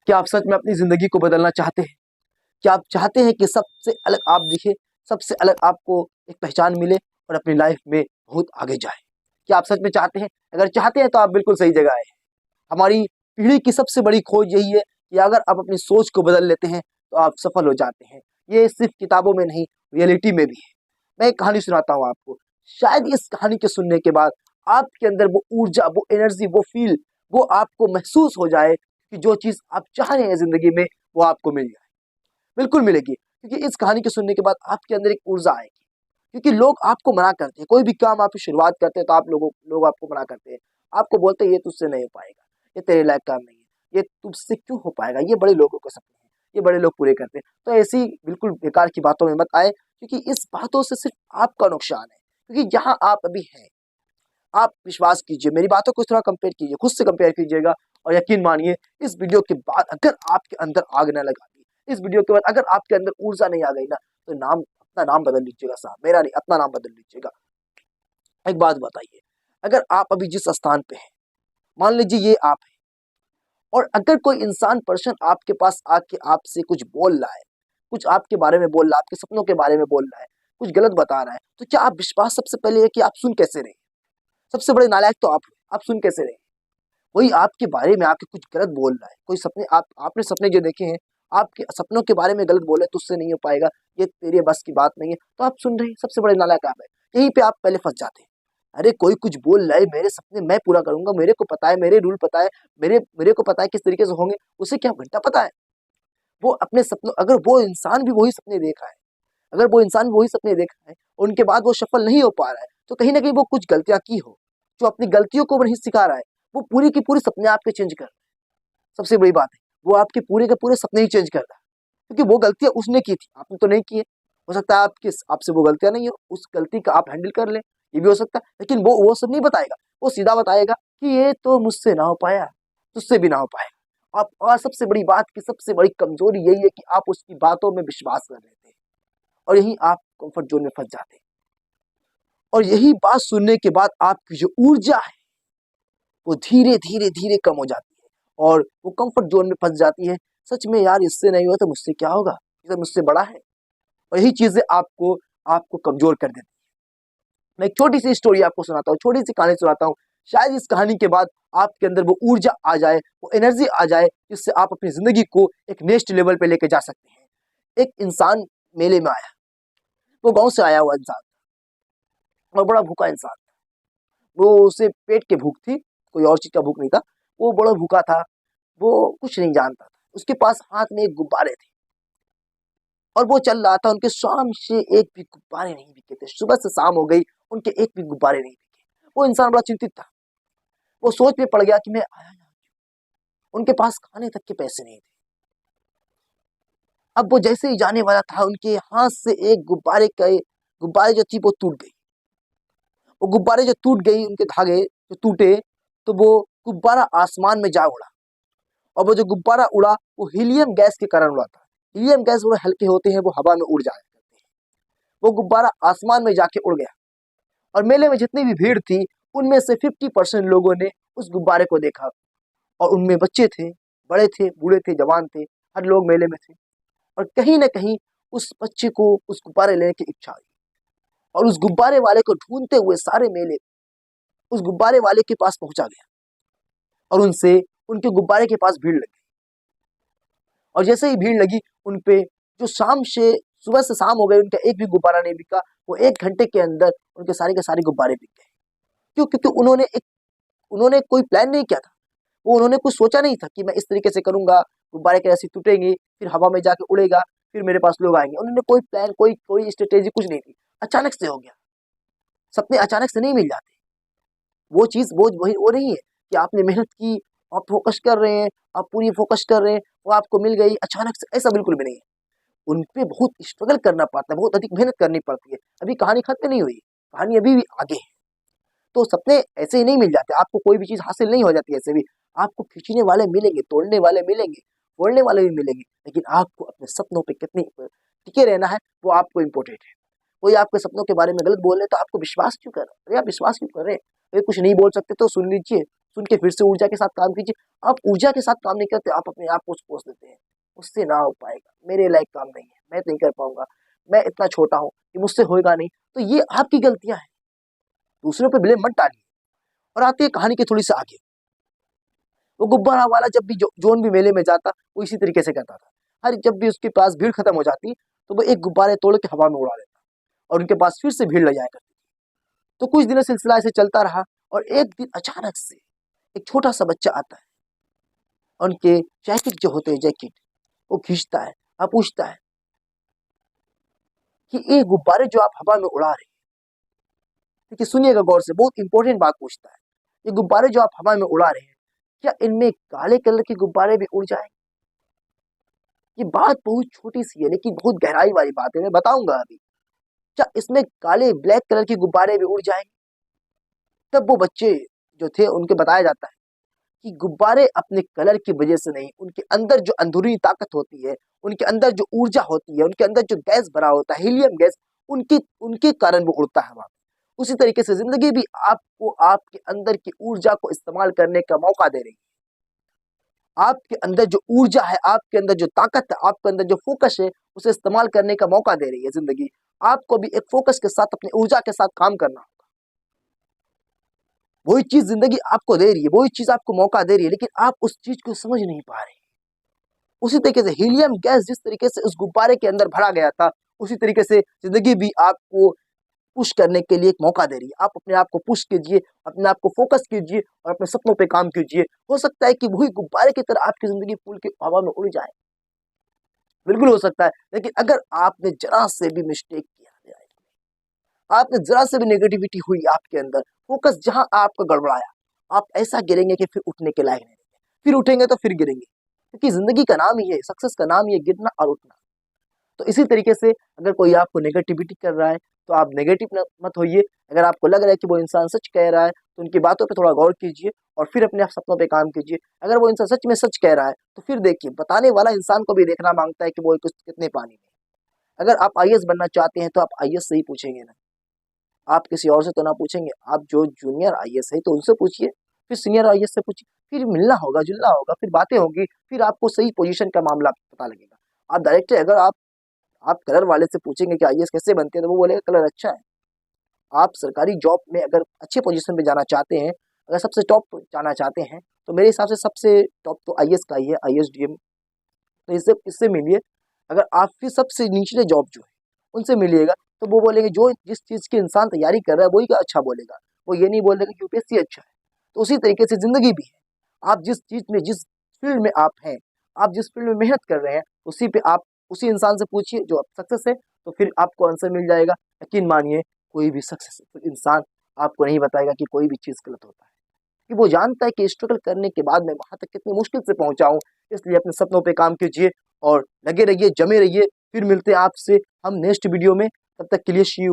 क्या आप सच में अपनी जिंदगी को बदलना चाहते हैं? क्या आप चाहते हैं कि सबसे अलग आप दिखे, सबसे अलग आपको एक पहचान मिले और अपनी लाइफ में बहुत आगे जाए? क्या आप सच में चाहते हैं? अगर चाहते हैं तो आप बिल्कुल सही जगह आए हैं। हमारी पीढ़ी की सबसे बड़ी खोज यही है कि अगर आप अपनी सोच को बदल लेते हैं तो आप सफल हो जाते हैं। ये सिर्फ किताबों में नहीं, रियलिटी में भी है। मैं एक कहानी सुनाता हूँ आपको। शायद इस कहानी के सुनने के बाद आपके अंदर वो ऊर्जा, वो एनर्जी, वो फील, वो आपको महसूस हो जाए कि जो चीज़ आप चाह रहे हैं ज़िंदगी में वो आपको मिल जाए। बिल्कुल मिलेगी, क्योंकि इस कहानी के सुनने के बाद आपके अंदर एक ऊर्जा आएगी। क्योंकि लोग आपको मना करते हैं, कोई भी काम आप शुरुआत करते हैं तो आप लोग आपको मना करते हैं। आपको बोलते हैं ये तुझसे नहीं हो पाएगा, ये तेरे लायक काम नहीं है, ये तुझसे क्यों हो पाएगा, ये बड़े लोगों के सपने हैं, ये बड़े लोग पूरे करते हैं। तो ऐसी बिल्कुल बेकार की बातों में मत आए, क्योंकि इस बातों से सिर्फ आपका नुकसान है। क्योंकि जहाँ आप अभी हैं, आप विश्वास कीजिए, मेरी बातों को इस तरह कंपेयर कीजिए, खुद से कंपेयर कीजिएगा और यकीन मानिए इस वीडियो के बाद अगर आपके अंदर आग ना लगा दी, इस वीडियो के बाद अगर आपके अंदर ऊर्जा नहीं आ गई ना, तो अपना नाम बदल लीजिएगा साहब, मेरा नहीं, अपना नाम बदल लीजिएगा। एक बात बताइए, अगर आप अभी जिस स्थान पे हैं, मान लीजिए ये आप हैं, और अगर कोई इंसान पर्सन आपके पास आके आपसे कुछ बोल रहा है, कुछ आपके बारे में बोल रहा है, आपके सपनों के बारे में बोल रहा है, कुछ गलत बता रहा है, तो क्या आप विश्वास सबसे पहले है कि आप सुन कैसे रहे? सबसे बड़े नालायक तो आप सुन कैसे रहे? कोई आपके बारे में आके कुछ गलत बोल रहा है, कोई सपने आपने सपने जो देखे हैं, आपके सपनों के बारे में गलत बोले तुझसे नहीं हो पाएगा, ये तेरे बस की बात नहीं है, तो आप सुन रहे हैं, सबसे बड़े नालायक आप है। यहीं पे आप पहले फंस जाते हैं। अरे कोई कुछ बोल रहा है, मेरे सपने मैं पूरा करूंगा, मेरे को पता है, मेरे रूल पता है, मेरे को पता है किस तरीके से होंगे, उसे क्या घंटा पता है? वो अपने सपनों, अगर वो इंसान भी वही सपने देखा है, अगर वो इंसान वही सपने देखा है, उनके बाद वो सफल नहीं हो पा रहा है, तो कहीं ना कहीं वो कुछ गलतियां की हो, जो अपनी गलतियों को वो नहीं सिखा रहा है, वो पूरी की पूरी सपने आपके चेंज कर रहा है। सबसे बड़ी बात है, वो आपके पूरे के पूरे सपने ही चेंज कर रहा है, क्योंकि वो गलतियां उसने की थी, आपने तो नहीं की है। हो सकता है आपसे वो गलतियां नहीं हो, उस गलती का आप हैंडल कर लें, ये भी हो सकता है, लेकिन वो सब नहीं बताएगा। वो सीधा बताएगा कि ये तो मुझसे ना हो पाया, तुझसे भी ना हो पाएगा। आप, और सबसे बड़ी बात की सबसे बड़ी कमजोरी यही है कि आप उसकी बातों में विश्वास कर लेते हैं, और यही आप कंफर्ट जोन में फंस जाते हैं। और यही बात सुनने के बाद आपकी जो ऊर्जा है वो धीरे धीरे धीरे कम हो जाती है, और वो कंफर्ट जोन में फंस जाती है। सच में यार, इससे नहीं हुआ तो मुझसे क्या होगा, ये तो मुझसे बड़ा है। और यही चीजें आपको आपको कमजोर कर देती है। मैं एक छोटी सी स्टोरी आपको सुनाता हूँ, छोटी सी कहानी सुनाता हूँ। शायद इस कहानी के बाद आपके अंदर वो ऊर्जा आ जाए, वो एनर्जी आ जाए, जिससे आप अपनी जिंदगी को एक नेक्स्ट लेवल पे लेके जा सकते हैं। एक इंसान मेले में आया, वो गांव से आया हुआ इंसान और बड़ा भूखा इंसान। वो, उसे पेट की भूख थी, कोई और चीज का भूख नहीं था। वो बड़ा भूखा था, वो कुछ नहीं जानता था। उसके पास हाथ में एक गुब्बारे थे, और वो चल रहा था। उनके शाम से एक भी गुब्बारे नहीं बिके थे, सुबह से शाम हो गई, उनके एक भी गुब्बारे नहीं बिके। वो इंसान बड़ा चिंतित था। वो सोच में पड़ गया कि मैं आया यहाँ क्यों? उनके पास खाने तक के पैसे नहीं थे। अब वो जैसे ही जाने वाला था, उनके हाथ से एक गुब्बारे जो थी वो टूट गई। वो गुब्बारे जो टूट गई, उनके धागे जो टूटे, तो वो गुब्बारा आसमान में जा उड़ा। और वो जो गुब्बारा उड़ा, वो हीलियम गैस के कारण उड़ा था। हीलियम गैस वो हल्के होते हैं, वो हवा में उड़ जाया करते हैं। वो गुब्बारा आसमान में जाके उड़ गया, और मेले में जितनी भी भीड़ थी, उनमें से 50% लोगों ने उस गुब्बारे को देखा। और उनमें बच्चे थे, बड़े थे, बूढ़े थे, जवान थे, हर लोग मेले में थे। और कहीं ना कहीं उस बच्चे को उस गुब्बारे लेने की इच्छा हुई, और उस गुब्बारे वाले को ढूंढते हुए सारे मेले उस गुब्बारे वाले के पास पहुंचा गया, और उनसे उनके गुब्बारे के पास भीड़ लगी। और जैसे ही भीड़ लगी उन पे, जो शाम से सुबह से शाम हो गई, उनका एक भी गुब्बारा नहीं बिका। वो 1 घंटे के अंदर उनके सारे के सारे गुब्बारे बिक गए। क्यों? क्योंकि उन्होंने कोई प्लान नहीं किया था। वो उन्होंने कुछ सोचा नहीं था कि मैं इस तरीके से करूंगा, गुब्बारे कैसे टूटेंगे, फिर हवा में जाके उड़ेगा, फिर मेरे पास लोग आएंगे। उन्होंने कोई प्लान, कोई कोई स्ट्रेटेजी कुछ नहीं थी। अचानक से हो गया। सपने अचानक से नहीं मिल जाते। वो चीज वो नहीं है कि आपने मेहनत की, आप फोकस कर रहे हैं, आप पूरी फोकस कर रहे हैं, वो आपको मिल गई अचानक से, ऐसा बिल्कुल भी नहीं है। उन पे बहुत स्ट्रगल करना पड़ता है, बहुत अधिक मेहनत करनी पड़ती है। अभी कहानी खत्म नहीं हुई, कहानी अभी भी आगे है। तो सपने ऐसे ही नहीं मिल जाते, आपको कोई भी चीज हासिल नहीं हो जाती ऐसे भी। आपको खींचने वाले मिलेंगे, तोड़ने वाले मिलेंगे, फोड़ने वाले भी मिलेंगे, लेकिन आपको अपने सपनों पे कितने टिके रहना है, वो आपको इम्पोर्टेंट है। कोई आपके सपनों के बारे में गलत बोल रहे तो आपको विश्वास क्यों कर रहे हैं? अरे आप विश्वास क्यों कर रहे हैं? अरे कुछ नहीं बोल सकते तो सुन लीजिए, सुन के फिर से ऊर्जा के साथ काम कीजिए। आप ऊर्जा के साथ काम नहीं करते, आप अपने आप को कोस देते हैं, उससे ना हो पाएगा, मेरे लायक काम नहीं है, मैं नहीं कर पाऊंगा, मैं इतना छोटा हूँ कि मुझसे होएगा नहीं। तो ये आपकी गलतियां हैं, दूसरों पे ब्लेम मत डालिए। और आते हैं कहानी के थोड़ी सी आगे। वो गुब्बारा वाला जब भी जोन भी मेले में जाता, वो इसी तरीके से करता था। हर जब भी उसके पास भीड़ खत्म हो जाती, तो वो एक गुब्बारे तोड़ के हवा में उड़ा देता और उनके पास फिर से भीड़ लग जाया करती। तो कुछ दिनों सिलसिला ऐसे चलता रहा और एक दिन अचानक से एक छोटा सा बच्चा आता है, उनके जैकेट जो होते हैं जैकेट वो खींचता है और पूछता है कि ये गुब्बारे जो आप हवा में उड़ा रहे हैं, देखिए सुनिएगा गौर से, बहुत इंपॉर्टेंट बात पूछता है, ये गुब्बारे जो आप हवा में उड़ा रहे हैं, क्या इनमें काले कलर के गुब्बारे भी उड़ जाएंगे? ये बात बहुत छोटी सी है लेकिन बहुत गहराई वाली बात है, मैं बताऊंगा अभी। क्या इसमें काले ब्लैक कलर के गुब्बारे भी उड़ जाएंगे? तब वो बच्चे जो थे उनके बताया जाता है कि गुब्बारे अपने कलर की वजह से नहीं, उनके अंदर जो अंदरूनी ताकत होती है, उनके अंदर जो ऊर्जा होती है, उनके अंदर जो गैस भरा होता है, हीलियम गैस, उनकी उनके कारण वो उड़ता है वहां। उसी तरीके से जिंदगी भी आपको आपके अंदर की ऊर्जा को इस्तेमाल करने का मौका दे रही है। आपके अंदर जो ऊर्जा है, आपके अंदर जो ताकत है, आपके अंदर जो फोकस है, उसे इस्तेमाल करने का मौका दे रही है जिंदगी। आपको भी एक फोकस के साथ अपनी ऊर्जा के साथ काम करना होगा। वही चीज जिंदगी आपको दे रही है, वही चीज आपको मौका दे रही है, लेकिन आप उस चीज को समझ नहीं पा रहे। उसी तरीके से हीलियम गैस जिस तरीके से उस गुब्बारे के अंदर भरा गया था, उसी तरीके से जिंदगी भी आपको पुश करने के लिए एक मौका दे रही है। आप अपने आप को पुश कीजिए, अपने आप को फोकस कीजिए और अपने सपनों पे काम कीजिए। हो सकता है कि वही गुब्बारे की तरह आपकी जिंदगी फूल के हवा में उड़ जाए, बिल्कुल हो सकता है। लेकिन अगर आपने जरा से भी मिस्टेक किया, आपने जरा से भी नेगेटिविटी हुई आपके अंदर, फोकस जहां आपका गड़बड़ाया, आप ऐसा गिरेंगे कि फिर उठने के लायक नहीं रहेंगे, फिर उठेंगे तो फिर गिरेंगे। क्योंकि जिंदगी का नाम ही है, सक्सेस का नाम ही है गिरना और उठना। तो इसी तरीके से अगर कोई आपको नेगेटिविटी कर रहा है तो आप नेगेटिव मत होइए। अगर आपको लग रहा है कि वो इंसान सच कह रहा है तो उनकी बातों पे थोड़ा गौर कीजिए और फिर अपने सपनों पे काम कीजिए। अगर वो इंसान सच में सच कह रहा है तो फिर देखिए, बताने वाला इंसान को भी देखना मांगता है कि वो कुछ कितने पानी में। अगर आप आईएएस बनना चाहते हैं तो आप आईएएस से ही पूछेंगे ना, आप किसी और से तो ना पूछेंगे। आप जो जूनियर आईएएस है तो उनसे पूछिए, फिर सीनियर आईएएस से पूछिए, फिर मिलना होगा, जुलना होगा, फिर बातें होंगी, फिर आपको सही पोजीशन का मामला पता लगेगा। आप डायरेक्ट अगर आप कलर वाले से पूछेंगे कि आईएएस कैसे बनते हैं तो वो बोलेगा कलर अच्छा है। आप सरकारी जॉब में अगर अच्छे पोजीशन पे जाना चाहते हैं, अगर सबसे टॉप जाना चाहते हैं, तो मेरे हिसाब से सबसे टॉप तो आईएएस का ही है, आईएएस डीएम। तो इससे इससे मिलिए। अगर आप फिर सबसे निचले जॉब जो है उनसे मिलिएगा तो वो बोलेंगे, जो जिस चीज़ की इंसान तैयारी कर रहा है वही का अच्छा बोलेगा, वो ये नहीं बोलेगा कि यूपीएससी अच्छा है। तो उसी तरीके से ज़िंदगी भी है। आप जिस चीज़ में, जिस फील्ड में आप हैं, आप जिस फील्ड में मेहनत कर रहे हैं, उसी पे आप उसी इंसान से पूछिए जो सक्सेस है, तो फिर आपको आंसर मिल जाएगा। यकीन मानिए, कोई भी सक्सेसफुल इंसान आपको नहीं बताएगा कि कोई भी चीज़ गलत होता है, कि वो जानता है कि स्ट्रगल करने के बाद मैं वहाँ तक कितनी मुश्किल से पहुँचा हूँ। इसलिए अपने सपनों पे काम कीजिए और लगे रहिए, जमे रहिए। फिर मिलते हैं आपसे हम नेक्स्ट वीडियो में, तब तक के लिए शी यू।